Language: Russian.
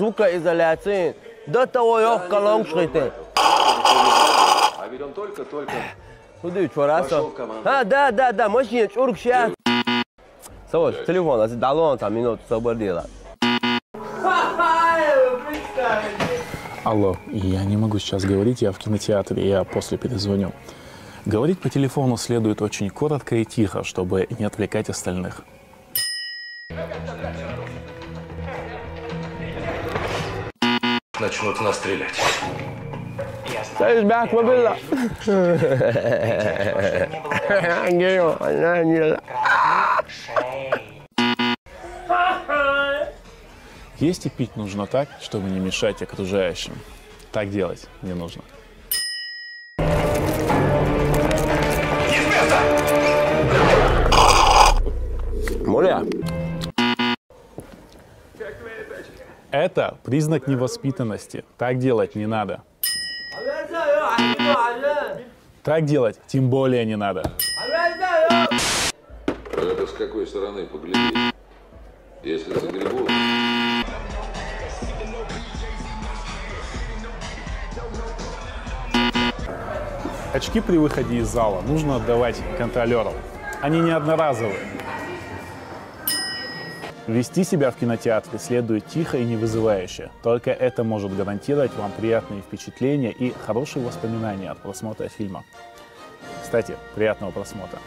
звукоизоляции. До того легкого шриты. А ведь он только-только пошел в команду. Да, машина, чурк сейчас. Слушай, телефон, дало там минуту освободила. Алло, я не могу сейчас говорить, я в кинотеатре, я после перезвоню. Говорить по телефону следует очень коротко и тихо, чтобы не отвлекать остальных. Начнут нас стрелять. Есть и пить нужно так, чтобы не мешать окружающим. Так делать не нужно. Моля. Это признак невоспитанности. Так делать не надо. Так делать тем более не надо. Это с какой стороны поглядеть? Если загребут... Очки при выходе из зала нужно отдавать контролерам. Они не одноразовые. Вести себя в кинотеатре следует тихо и не вызывающе. Только это может гарантировать вам приятные впечатления и хорошие воспоминания от просмотра фильма. Кстати, приятного просмотра!